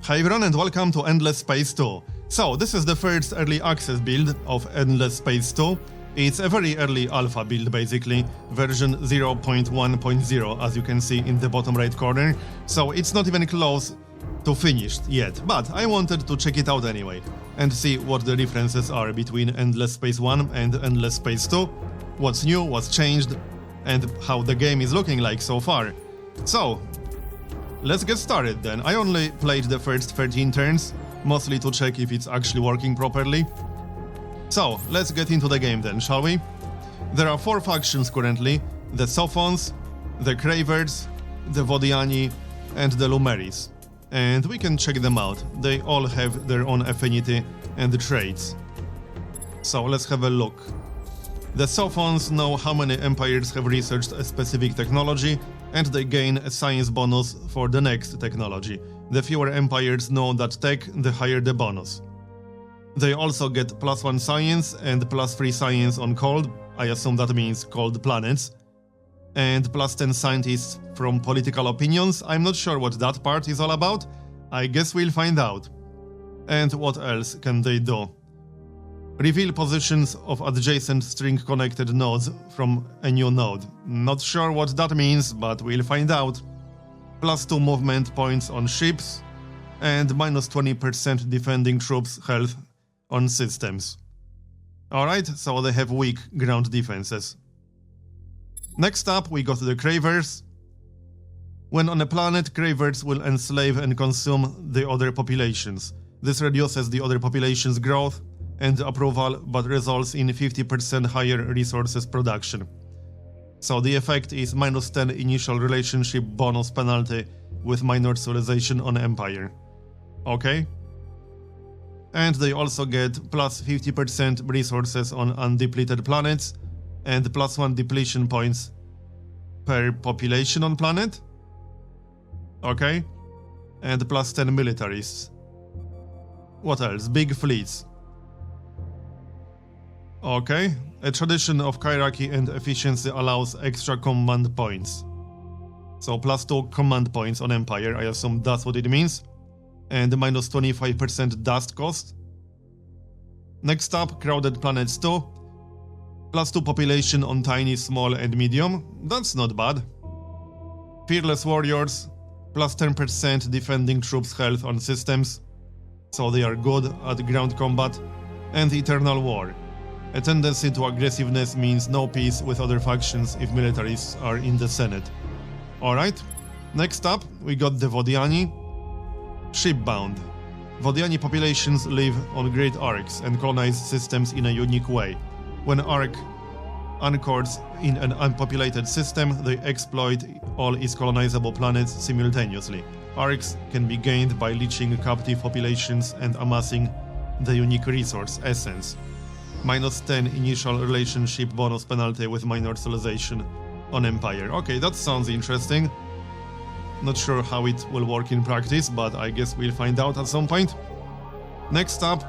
Hi everyone and welcome to Endless Space 2. So, this is the first early access build of Endless Space 2. It's a very early alpha build basically, version 0.1.0 as you can see in the bottom right corner. So it's not even close to finished yet, but I wanted to check it out anyway and see what the differences are between Endless Space 1 and Endless Space 2, what's new, what's changed, and how the game is looking like so far. So, let's get started then. I only played the first 13 turns, mostly to check if it's actually working properly. So, let's get into the game then, shall we? There are 4 factions currently: the Sophons, the Cravers, the Vodiani, and the Lumeris. And we can check them out. They all have their own affinity and traits. So, let's have a look. The Sophons know how many empires have researched a specific technology, and they gain a science bonus for the next technology. The fewer empires know that tech, the higher the bonus. They also get +1 science and +3 science on cold, I assume that means cold planets, and +10 scientists from political opinions. I'm not sure what that part is all about, I guess we'll find out. And what else can they do? Reveal positions of adjacent string-connected nodes from a new node. Not sure what that means, but we'll find out. +2 movement points on ships, and -20% defending troops health on systems. Alright, so they have weak ground defenses. Next up, we got the Cravers. When on a planet, Cravers will enslave and consume the other populations. This reduces the other population's growth and approval, but results in 50% higher resources production. So the effect is -10 initial relationship bonus penalty with minor civilization on empire. Okay? And they also get +50% resources on undepleted planets and +1 depletion points per population on planet. Okay? And +10 militarists. What else? Big fleets. Okay, a tradition of hierarchy and efficiency allows extra command points. So +2 command points on Empire, I assume that's what it means. And -25% dust cost. Next up, crowded planets 2. +2 population on tiny, small and medium, that's not bad. Fearless warriors, +10% defending troops health on systems, so they are good at ground combat. And eternal war. A tendency to aggressiveness means no peace with other factions if militarists are in the Senate. Alright, next up we got the Vodiani. Shipbound. Vodiani populations live on great arcs and colonize systems in a unique way. When arc anchors in an unpopulated system, they exploit all its colonizable planets simultaneously. Arcs can be gained by leeching captive populations and amassing the unique resource, essence. -10 initial relationship bonus penalty with minor civilization on Empire. Okay, that sounds interesting. Not sure how it will work in practice, but I guess we'll find out at some point. Next up,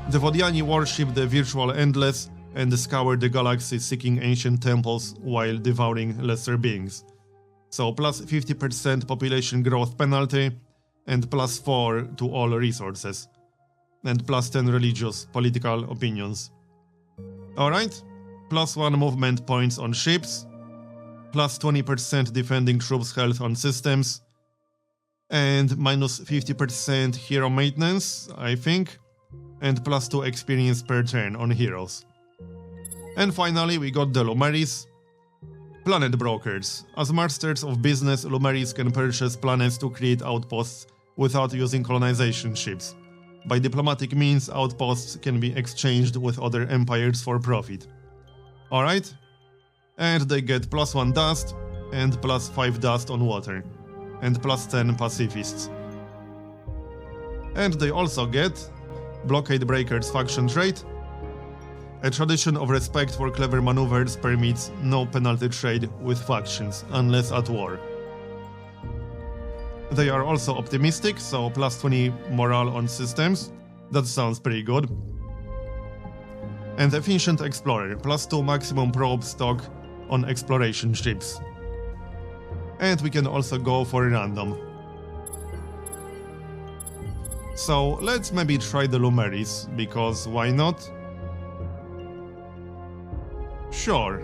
the Vodiani worship the virtual endless and scour the galaxy seeking ancient temples while devouring lesser beings. So +50% population growth penalty and +4 to all resources. And +10 religious political opinions. Alright, +1 movement points on ships, +20% defending troops health on systems, and -50% hero maintenance, I think, and +2 experience per turn on heroes. And finally we got the Lumeris. Planet brokers. As masters of business, Lumeris can purchase planets to create outposts without using colonization ships. By diplomatic means, outposts can be exchanged with other empires for profit. Alright? And they get +1 dust, and +5 dust on water, and +10 pacifists. And they also get Blockade Breakers faction trait. A tradition of respect for clever maneuvers permits no penalty trade with factions, unless at war. They are also optimistic, so +20 morale on systems. That sounds pretty good. And efficient explorer, +2 maximum probe stock on exploration ships. And we can also go for random. So let's maybe try the Lumeris, because why not? Sure.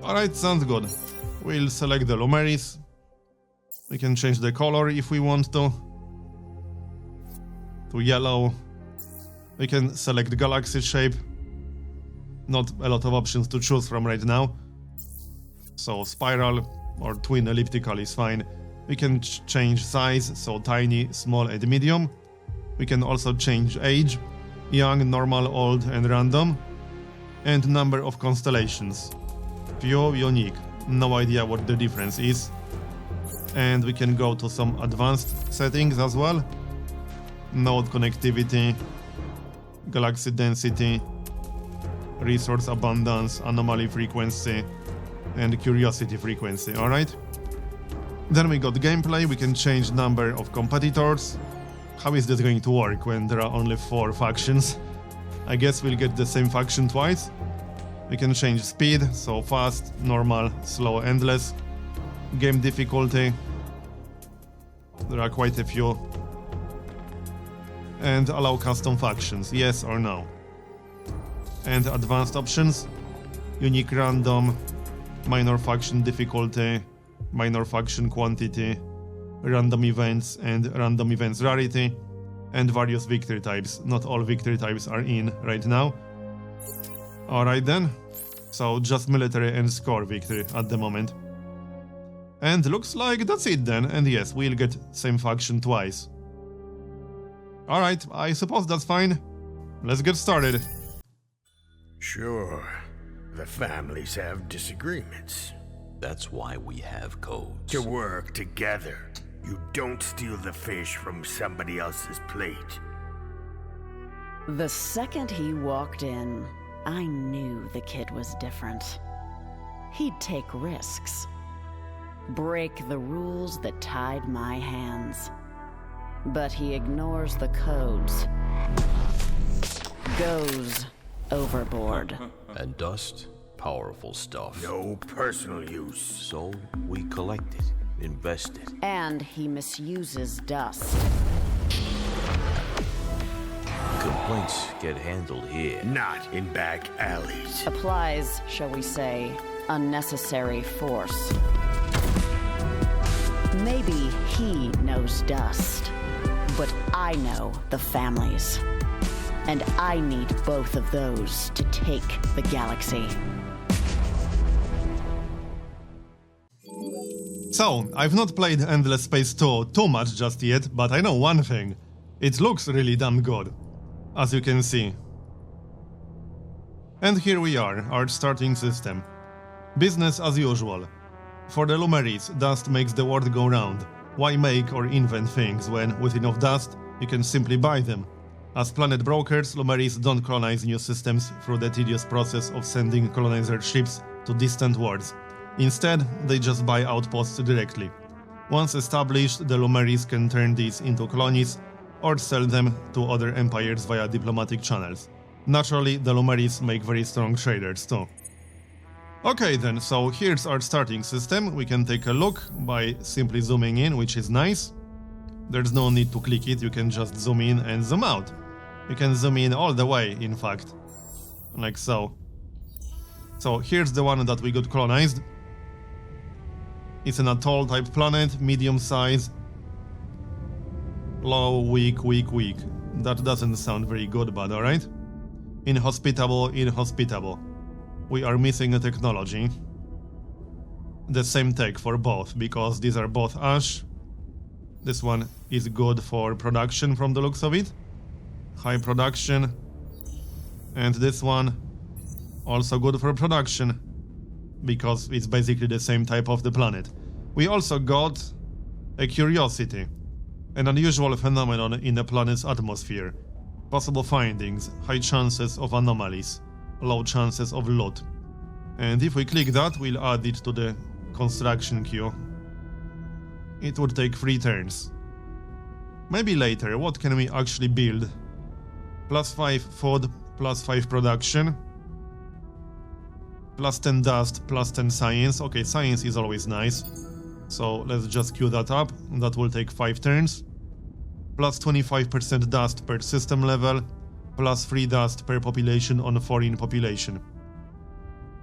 Alright, sounds good. We'll select the Lumeris. We can change the color if we want to yellow. We can select galaxy shape. Not a lot of options to choose from right now. So spiral or twin elliptical is fine. We can change size, so tiny, small and medium. We can also change age, young, normal, old and random. And number of constellations. Few, unique. No idea what the difference is. And we can go to some advanced settings as well. Node connectivity, galaxy density, resource abundance, anomaly frequency, and curiosity frequency, alright? Then we got gameplay, we can change number of competitors. How is this going to work when there are only 4 factions? I guess we'll get the same faction twice. We can change speed, so fast, normal, slow, endless. Game difficulty. There are quite a few. And allow custom factions, yes or no. And advanced options. Unique random, minor faction difficulty, minor faction quantity, random events and random events rarity, and various victory types. Not all victory types are in right now. Alright then. So just military and score victory at the moment. And looks like that's it then, and yes, we'll get same faction twice. Alright, I suppose that's fine. Let's get started. Sure. The families have disagreements. That's why we have codes. To work together. You don't steal the fish from somebody else's plate. The second he walked in, I knew the kid was different. He'd take risks. Break the rules that tied my hands. But he ignores the codes. Goes overboard. And dust, powerful stuff. No personal use. So we collect it, invest it. And he misuses dust. Complaints get handled here. Not in back alleys. Applies, shall we say, unnecessary force. Maybe he knows dust, but I know the families. And I need both of those to take the galaxy. So, I've not played Endless Space 2 too much just yet, but I know one thing. It looks really damn good, as you can see. And here we are, our starting system. Business as usual. For the Lumeris, dust makes the world go round. Why make or invent things when, with enough dust, you can simply buy them? As planet brokers, Lumeris don't colonize new systems through the tedious process of sending colonizer ships to distant worlds. Instead, they just buy outposts directly. Once established, the Lumeris can turn these into colonies or sell them to other empires via diplomatic channels. Naturally, the Lumeris make very strong traders too. Okay then, so here's our starting system. We can take a look by simply zooming in, which is nice. There's no need to click it, you can just zoom in and zoom out. You can zoom in all the way, in fact. Like so. So here's the one that we got colonized. It's an atoll type planet, medium size. Low, weak, weak, weak. That doesn't sound very good, but alright. Inhospitable, inhospitable. We are missing a technology. The same tech for both, because these are both ash. This one is good for production from the looks of it. High production. And this one also good for production, because it's basically the same type of the planet. We also got a curiosity, an unusual phenomenon in the planet's atmosphere. Possible findings, high chances of anomalies, low chances of loot. And if we click that, we'll add it to the construction queue. It would take 3 turns. Maybe later, what can we actually build? +5 food, +5 production. +10 dust, +10 science. Okay, science is always nice. So let's just queue that up. That will take 5 turns. Plus 25% dust per system level. Plus 3 dust per population on foreign population.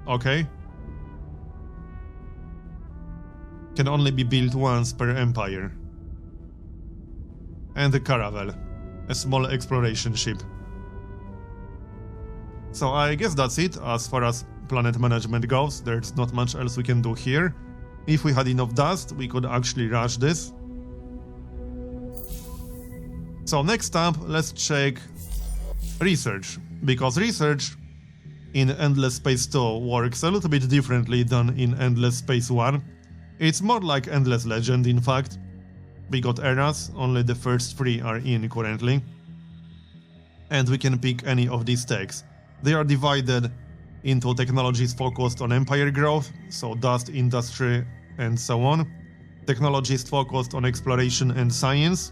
Okay. Can only be built once per empire. And the Caravel, a small exploration ship. So I guess that's it as far as planet management goes. There's not much else we can do here. If we had enough dust, we could actually rush this. So next up, let's check research, because research in Endless Space 2 works a little bit differently than in Endless Space 1. It's more like Endless Legend, in fact. We got eras, only the first 3 are in currently. And we can pick any of these techs. They are divided into technologies focused on empire growth, so dust, industry, and so on. Technologies focused on exploration and science.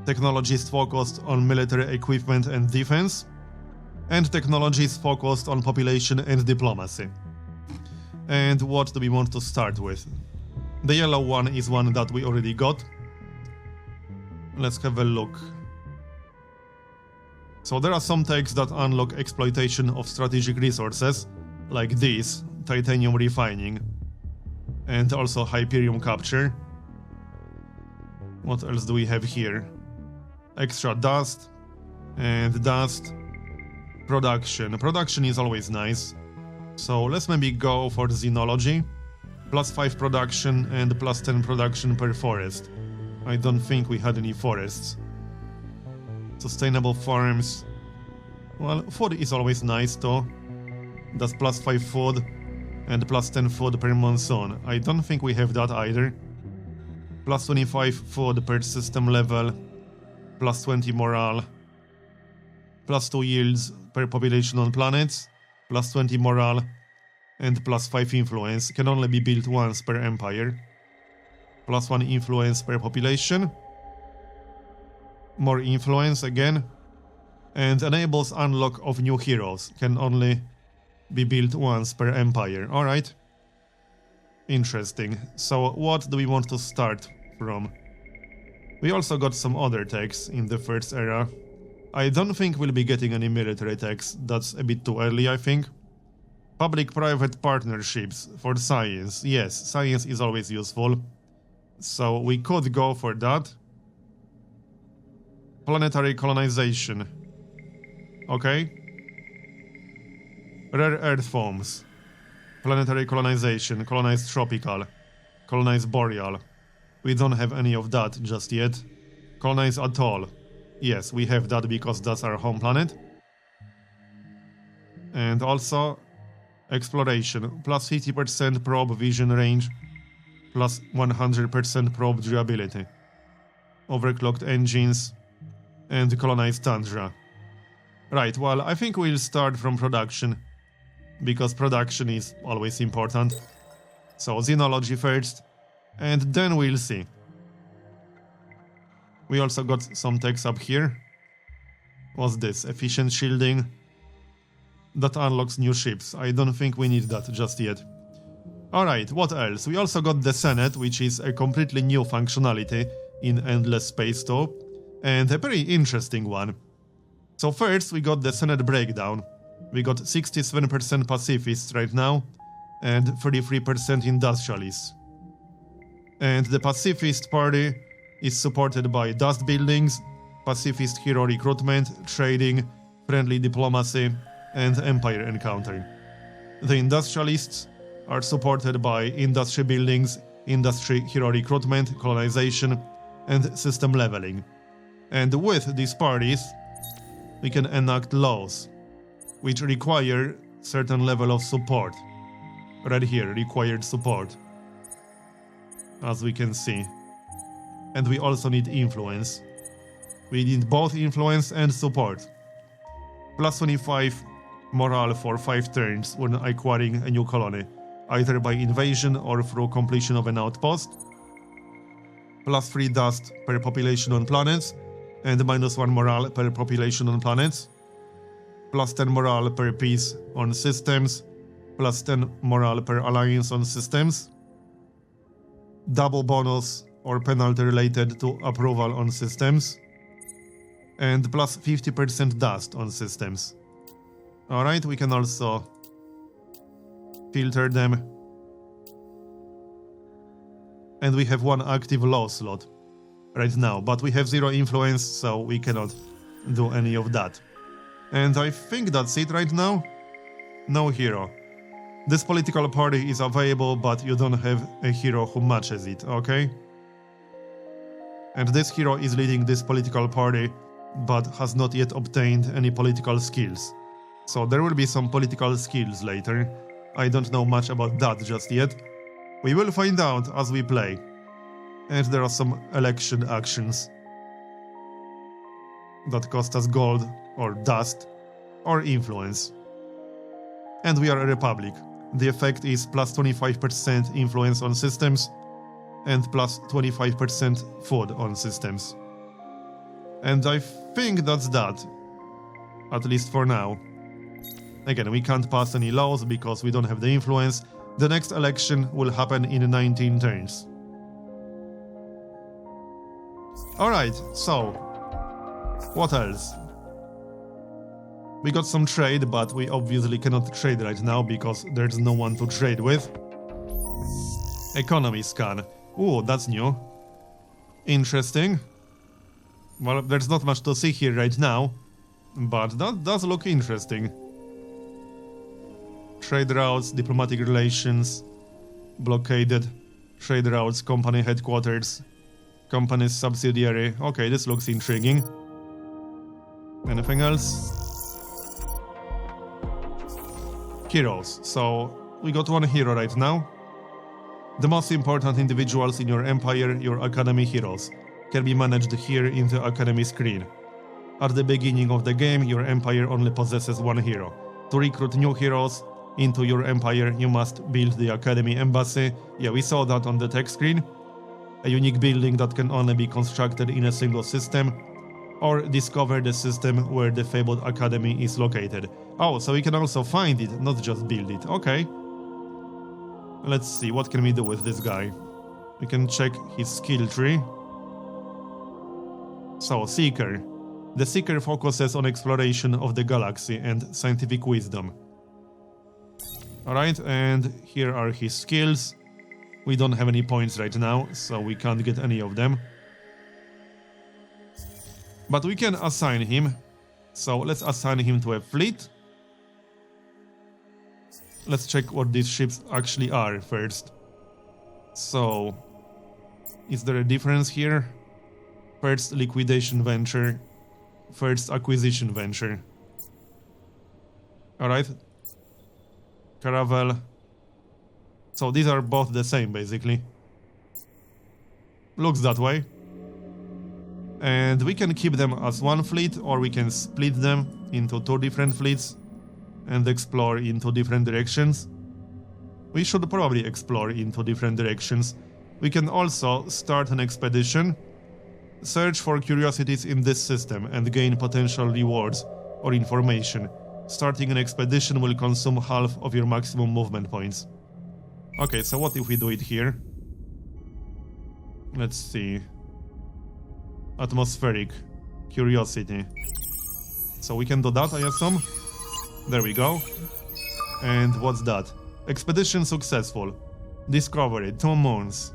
Technologies focused on military equipment and defense. And technologies focused on population and diplomacy. And what do we want to start with? The yellow one is one that we already got. Let's have a look. So there are some techs that unlock exploitation of strategic resources, like this, titanium refining, and also Hyperium capture. What else do we have here? Extra dust, and dust. Production. Production is always nice. So let's maybe go for xenology. Plus 5 production and plus 10 production per forest. I don't think we had any forests. Sustainable farms. Well, food is always nice though. That's plus 5 food and plus 10 food per monsoon. I don't think we have that either. Plus 25 food per system level. Plus 20 morale. Plus 2 yields per population on planets. Plus 20 morale. And plus 5 influence. Can only be built once per empire. Plus 1 influence per population. More influence again. And enables unlock of new heroes. Can only be built once per empire. Alright. Interesting. So what do we want to start from? We also got some other techs in the first era. I don't think we'll be getting any military techs. That's a bit too early, I think. Public-private partnerships for science. Yes, science is always useful. So we could go for that. Planetary colonization. Okay. Rare earth forms. Planetary colonization. Colonize tropical. Colonize boreal. We don't have any of that just yet. Colonize atoll. Yes, we have that because that's our home planet. And also exploration. Plus 50% probe vision range. Plus 100% probe durability. Overclocked engines. And colonize tundra. Right, well, I think we'll start from production. Because production is always important. So xenology first. And then we'll see. We also got some techs up here. What's this? Efficient shielding. That unlocks new ships. I don't think we need that just yet. Alright, what else? We also got the Senate, which is a completely new functionality in Endless Space 2. And a pretty interesting one. So first we got the Senate breakdown. We got 67% pacifists right now. And 33% industrialists. And the pacifist party is supported by dust buildings, pacifist hero recruitment, trading, friendly diplomacy, and empire encounter. The industrialists are supported by industry buildings, industry hero recruitment, colonization, and system leveling. And with these parties, we can enact laws, which require certain level of support. Right here, required support. As we can see. And we also need influence. We need both influence and support. Plus 25 morale for 5 turns when acquiring a new colony, either by invasion or through completion of an outpost. Plus 3 dust per population on planets, and minus 1 morale per population on planets. Plus 10 morale per peace on systems, plus 10 morale per alliance on systems. double bonus or penalty related to approval on systems, and plus 50% dust on systems. Alright, we can also filter them. And we have one active law slot right now, but we have 0 influence, so we cannot do any of that. And I think that's it right now. No hero. This political party is available, but you don't have a hero who matches it, okay? And this hero is leading this political party, but has not yet obtained any political skills. So there will be some political skills later. I don't know much about that just yet. We will find out as we play. And there are some election actions that cost us gold, or dust, or influence. And we are a republic. The effect is plus 25% influence on systems and plus 25% food on systems. And I think that's that, at least for now. Again, we can't pass any laws because we don't have the influence. The next election will happen in 19 turns. Alright, so what else? We got some trade, but we obviously cannot trade right now because there's no one to trade with. Economy scan. Ooh, that's new. Interesting. Well, there's not much to see here right now, but that does look interesting. Trade routes, diplomatic relations, blockaded, trade routes, company headquarters, company's subsidiary. Okay, this looks intriguing. Anything else? Heroes. So, we got one hero right now. The most important individuals in your empire, your academy heroes, can be managed here in the academy screen. At the beginning of the game, your empire only possesses one hero. To recruit new heroes into your empire, you must build the academy embassy. Yeah, we saw that on the tech screen. A unique building that can only be constructed in a single system, or discover the system where the fabled academy is located. Oh, so we can also find it, not just build it. Okay. Let's see, what can we do with this guy? We can check his skill tree. So, Seeker. The Seeker focuses on exploration of the galaxy and scientific wisdom. Alright, and here are his skills. We don't have any points right now, so we can't get any of them. But we can assign him. So let's assign him to a fleet. Let's check what these ships actually are first. So, is there a difference here? First liquidation venture, first acquisition venture. Alright. Caravel. So these are both the same, basically. Looks that way. And we can keep them as one fleet, or we can split them into 2 different fleets and explore into different directions. We should probably explore into different directions. We can also start an expedition, search for curiosities in this system and gain potential rewards or information. Starting an expedition will consume half of your maximum movement points. Okay, so what if we do it here? Let's see. Atmospheric. Curiosity. So we can do that, I assume? There we go. And what's that? Expedition successful. Discovery, 2 moons.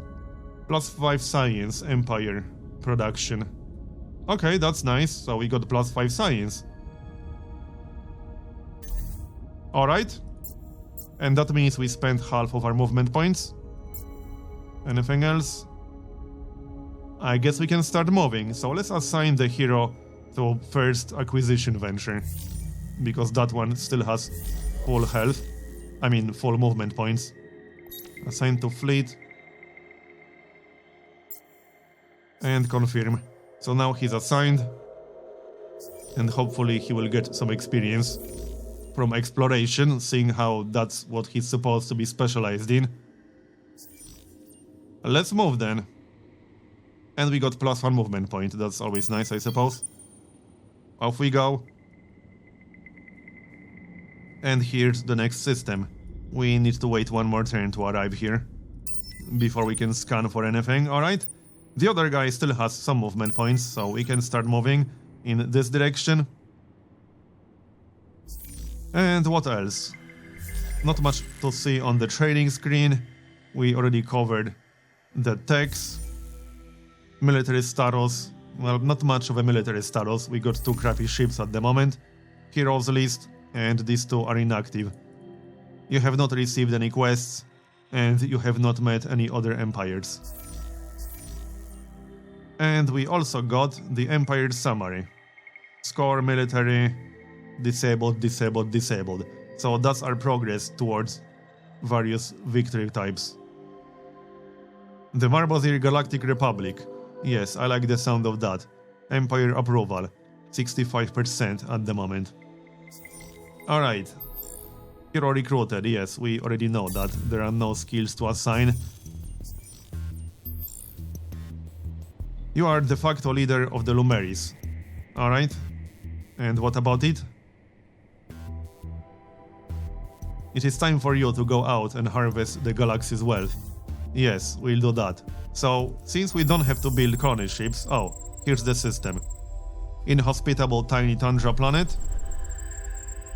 +5 science, empire, production. Okay, that's nice. So we got +5 science. Alright. And that means we spent half of our movement points. Anything else? I guess we can start moving. So let's assign the hero to first acquisition venture. Because that one still has full health. I mean, full movement points. Assign to fleet. And confirm. So now he's assigned. And hopefully he will get some experience from exploration, seeing how that's what he's supposed to be specialized in. Let's move then. And we got +1 movement point. That's always nice, I suppose. Off we go. And here's the next system. We need to wait 1 more turn to arrive here. before we can scan for anything, alright? The other guy still has some movement points, so we can start moving in this direction. And what else? Not much to see on the trading screen. We already covered the techs. Military status. Well, not much of a military status. We got 2 crappy ships at the moment. Heroes list, and these 2 are inactive. You have not received any quests, and you have not met any other empires. And we also got the Empire Summary. Score, military, disabled, disabled, disabled. So that's our progress towards various victory types. The Marbozir Galactic Republic. Yes, I like the sound of that. Empire approval. 65% at the moment. Alright. Hero recruited, yes, we already know that. There are no skills to assign. You are de facto leader of the Lumeris. Alright. And what about it? It is time for you to go out and harvest the galaxy's wealth. Yes, we'll do that. So, since we don't have to build colony ships... Oh, here's the system. Inhospitable tiny tundra planet.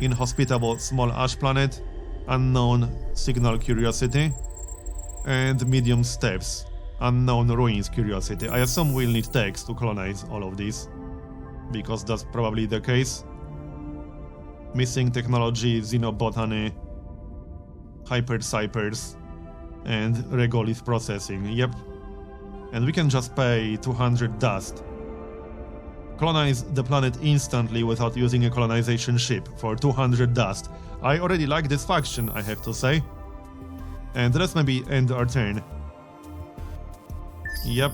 Inhospitable small ash planet. Unknown signal curiosity. And medium steppes. Unknown ruins curiosity. I assume we'll need techs to colonize all of these, because that's probably the case. Missing technology, xenobotany, hyper-cypers, and regolith processing. Yep. And we can just pay 200 dust. Colonize the planet instantly without using a colonization ship for 200 dust. I already like this faction, I have to say. And let's maybe end our turn. Yep.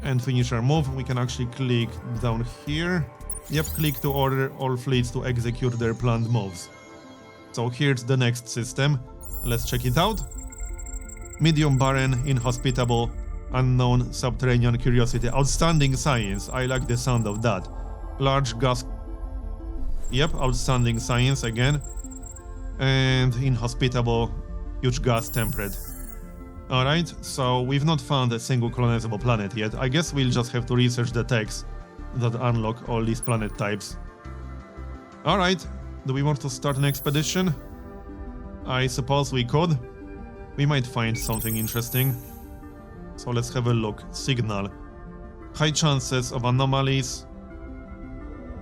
And finish our move. We can actually click down here. Yep, click to order all fleets to execute their planned moves. So here's the next system. Let's check it out. Medium barren, inhospitable, unknown subterranean curiosity. Outstanding science. I like the sound of that. Large gas. Yep, outstanding science again. And inhospitable, huge gas temperate. Alright, so we've not found a single colonizable planet yet. I guess we'll just have to research the techs that unlock all these planet types. Alright, do we want to start an expedition? I suppose we could. We might find something interesting. So let's have a look. Signal. High chances of anomalies.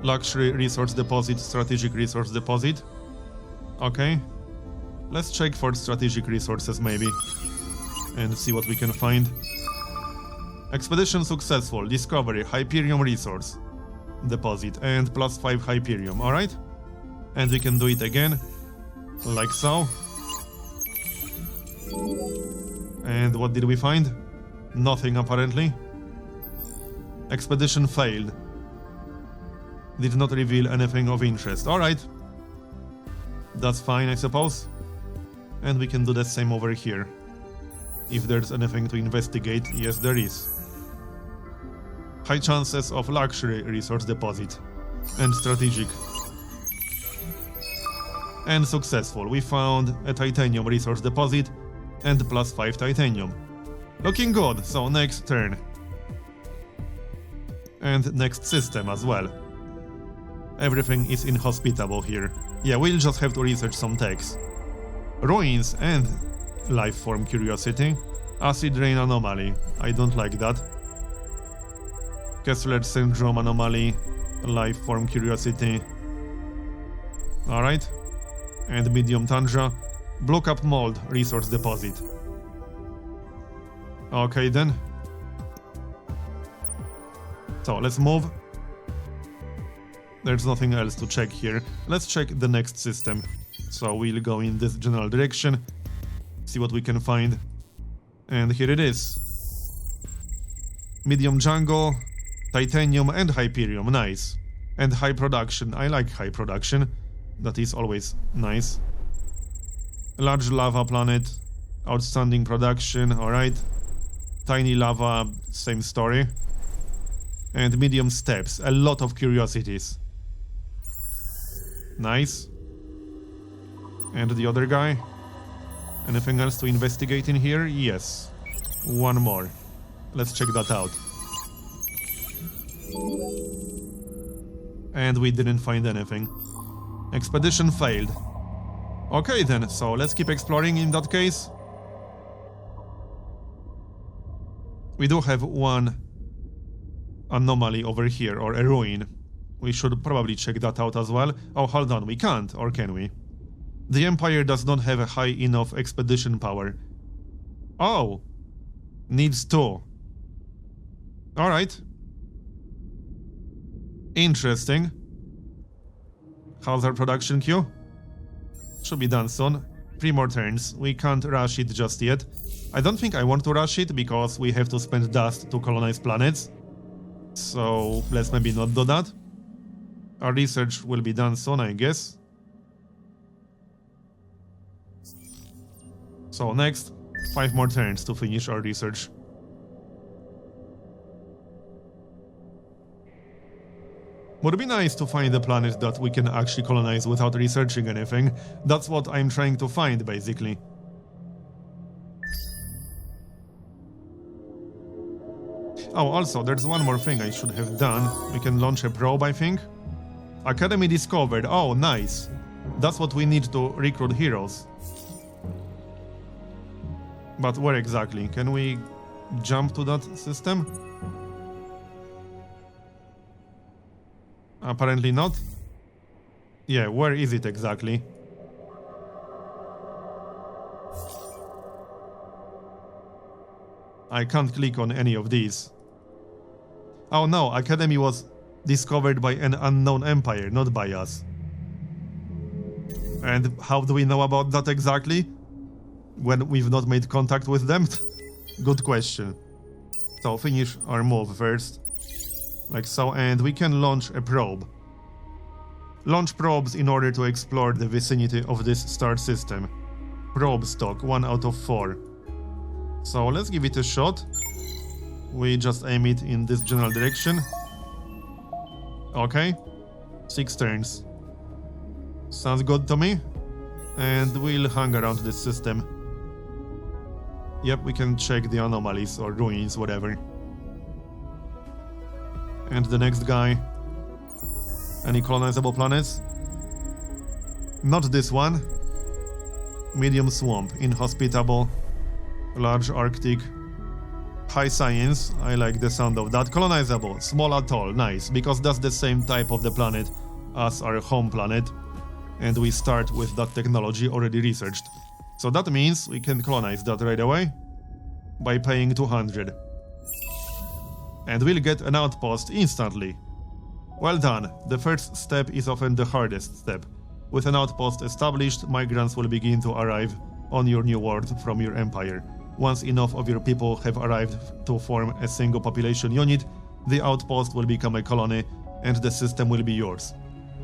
Luxury resource deposit, strategic resource deposit. Okay. Let's check for strategic resources maybe. And see what we can find. Expedition successful. Discovery. Hyperium resource deposit. And +5 Hyperium. Alright. And we can do it again. Like so. And what did we find? Nothing apparently. Expedition failed. Did not reveal anything of interest. Alright. That's fine, I suppose. And we can do the same over here. If there's anything to investigate, yes there is. High chances of luxury resource deposit. And strategic. And successful. We found a titanium resource deposit and +5 titanium. Looking good, so next turn. And next system as well. Everything is inhospitable here. Yeah, we'll just have to research some techs. Ruins and life form curiosity. Acid rain anomaly. I don't like that. Kessler syndrome anomaly. Life form curiosity. Alright. And medium tundra. Blue cap mold resource deposit. Okay then. So let's move. There's nothing else to check here. Let's check the next system. So we'll go in this general direction. See what we can find. And here it is. Medium jungle, titanium and hyperium. Nice. And high production. I like high production. That is always nice. Large lava planet. Outstanding production. Alright. Tiny lava. Same story. And medium steppes. A lot of curiosities. Nice. And the other guy? Anything else to investigate in here? Yes. One more. Let's check that out. And we didn't find anything. Expedition failed. Okay then, so let's keep exploring in that case. We do have one anomaly over here, or a ruin. We should probably check that out as well. Oh, hold on, we can't, or can we? The Empire does not have a high enough expedition power. Oh! Needs 2. Alright. Interesting. How's our production queue? Should be done soon. 3 more turns. We can't rush it just yet. I don't think I want to rush it because we have to spend dust to colonize planets. So let's maybe not do that. Our research will be done soon, I guess. So next, 5 more turns to finish our research. Would be nice to find a planet that we can actually colonize without researching anything. That's what I'm trying to find, basically. Oh, also, there's one more thing I should have done. We can launch a probe, I think. Academy discovered. Oh, nice. That's what we need to recruit heroes. But where exactly? Can we jump to that system? Apparently not. Yeah, where is it exactly? I can't click on any of these. Oh no, Academy was discovered by an unknown empire, not by us. And how do we know about that exactly? When we've not made contact with them? Good question. So finish our move first. Like so, and we can launch a probe. Launch probes in order to explore the vicinity of this star system. Probe stock, 1 out of 4. So let's give it a shot. We just aim it in this general direction. Okay. 6 turns. Sounds good to me. And we'll hang around this system. Yep, we can check the anomalies or ruins, whatever. And the next guy. Any colonizable planets? Not this one. Medium swamp, inhospitable, large Arctic, high science, I like the sound of that. Colonizable, small atoll, nice, because that's the same type of the planet as our home planet, and we start with that technology already researched. So that means we can colonize that right away by paying 200. And we'll get an outpost instantly. Well done, the first step is often the hardest step. With an outpost established, migrants will begin to arrive on your new world from your empire. Once enough of your people have arrived to form a single population unit, the outpost will become a colony and the system will be yours.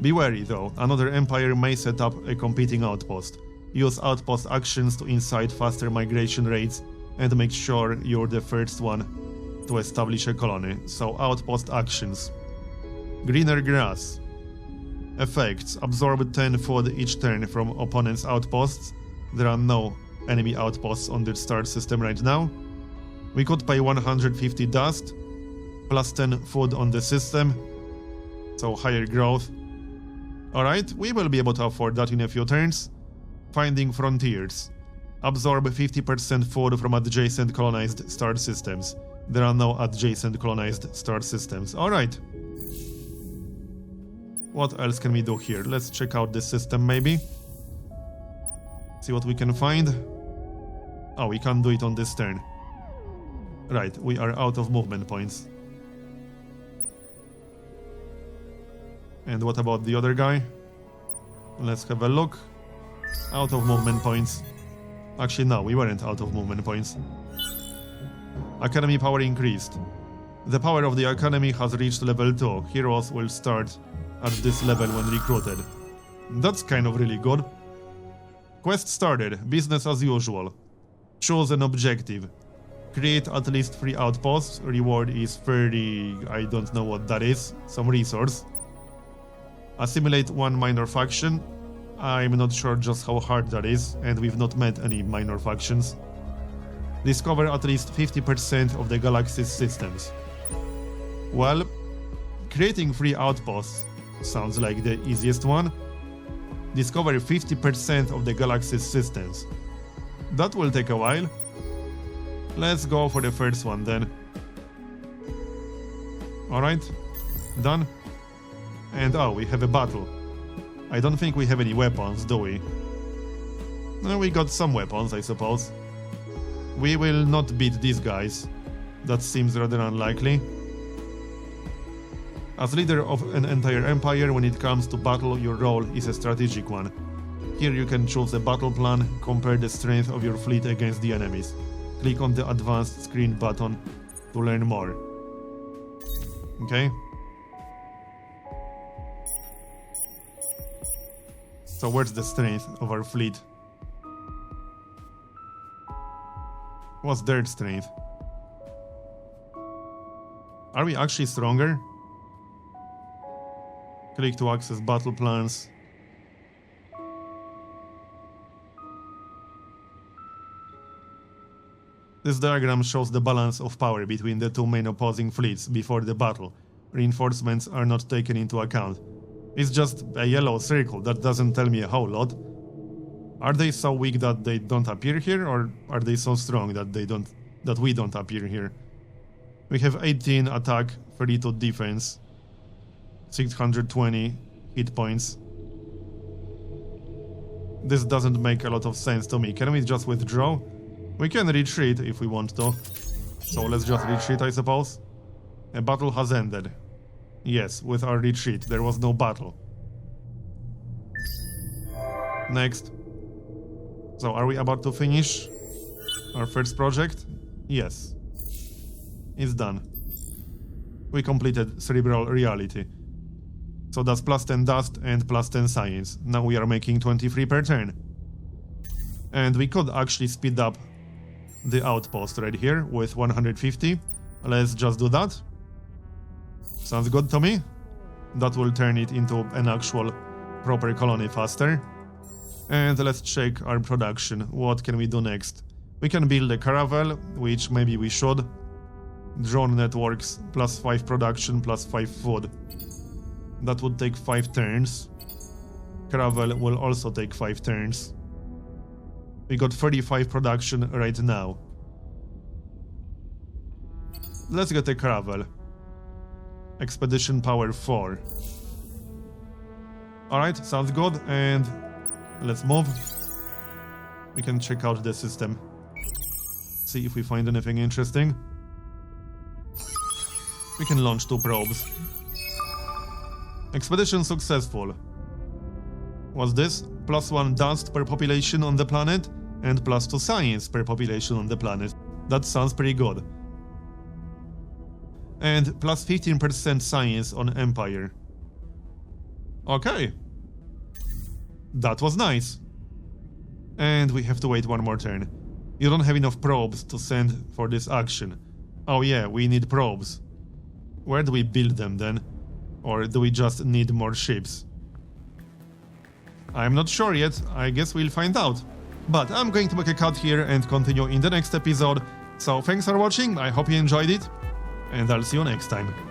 Be wary though, another empire may set up a competing outpost. Use outpost actions to incite faster migration rates and make sure you're the first one to establish a colony. So outpost actions. Greener grass. Effects. Absorb 10 food each turn from opponent's outposts. There are no enemy outposts on the star system right now. We could pay 150 dust, plus 10 food on the system, so higher growth. Alright, we will be able to afford that in a few turns. Finding frontiers. Absorb 50% food from adjacent colonized star systems. There are no adjacent colonized star systems. Alright. What else can we do here? Let's check out this system maybe. See what we can find. Oh, we can't do it on this turn. Right, we are out of movement points. And what about the other guy? Let's have a look. Out of movement points. Actually, no, we weren't out of movement points. Academy power increased. The power of the Academy has reached level 2. Heroes will start at this level when recruited. That's kind of really good. Quest started. Business as usual. Choose an objective. Create at least 3 outposts. Reward is 30... I don't know what that is. Some resource. Assimilate one minor faction. I'm not sure just how hard that is, and we've not met any minor factions. Discover at least 50% of the galaxy's systems. Well, creating 3 outposts sounds like the easiest one. Discover 50% of the galaxy's systems. That will take a while. Let's go for the first one then. Alright, done. And oh, we have a battle. I don't think we have any weapons, do we? No, we got some weapons, I suppose. We will not beat these guys. That seems rather unlikely. As leader of an entire empire, when it comes to battle, your role is a strategic one. Here you can choose a battle plan, compare the strength of your fleet against the enemies. Click on the advanced screen button to learn more. Okay. So where's the strength of our fleet? What's their strength? Are we actually stronger? Click to access battle plans. This diagram shows the balance of power between the two main opposing fleets before the battle. Reinforcements are not taken into account. It's just a yellow circle that doesn't tell me a whole lot. Are they so weak that they don't appear here, or are they so strong that we don't appear here? We have 18 attack, 32 defense, 620 hit points. This doesn't make a lot of sense to me. Can we just withdraw? We can retreat if we want to. So let's just retreat, I suppose. A battle has ended. Yes, with our retreat, there was no battle. Next. So, are we about to finish our first project? Yes. It's done. We completed Cerebral Reality. So that's plus 10 dust and plus 10 science. Now we are making 23 per turn. And we could actually speed up the outpost right here with 150. Let's just do that. Sounds good to me. That will turn it into an actual proper colony faster. And let's check our production. What can we do next? We can build a caravel, which maybe we should. Drone networks, plus 5 production, plus 5 food. That would take 5 turns. Caravel will also take 5 turns. We got 35 production right now. Let's get a caravel. Expedition power 4. Alright, sounds good, and let's move. We can check out the system. See if we find anything interesting. We can launch 2 probes. Expedition successful. What's this? Plus 1 dust per population on the planet, and plus 2 science per population on the planet. That sounds pretty good. And plus 15% science on Empire. Okay. That was nice. And we have to wait 1 more turn. You don't have enough probes to send for this action. Oh yeah, we need probes. Where do we build them then? Or do we just need more ships? I'm not sure yet, I guess we'll find out. But I'm going to make a cut here and continue in the next episode. So thanks for watching, I hope you enjoyed it. And I'll see you next time.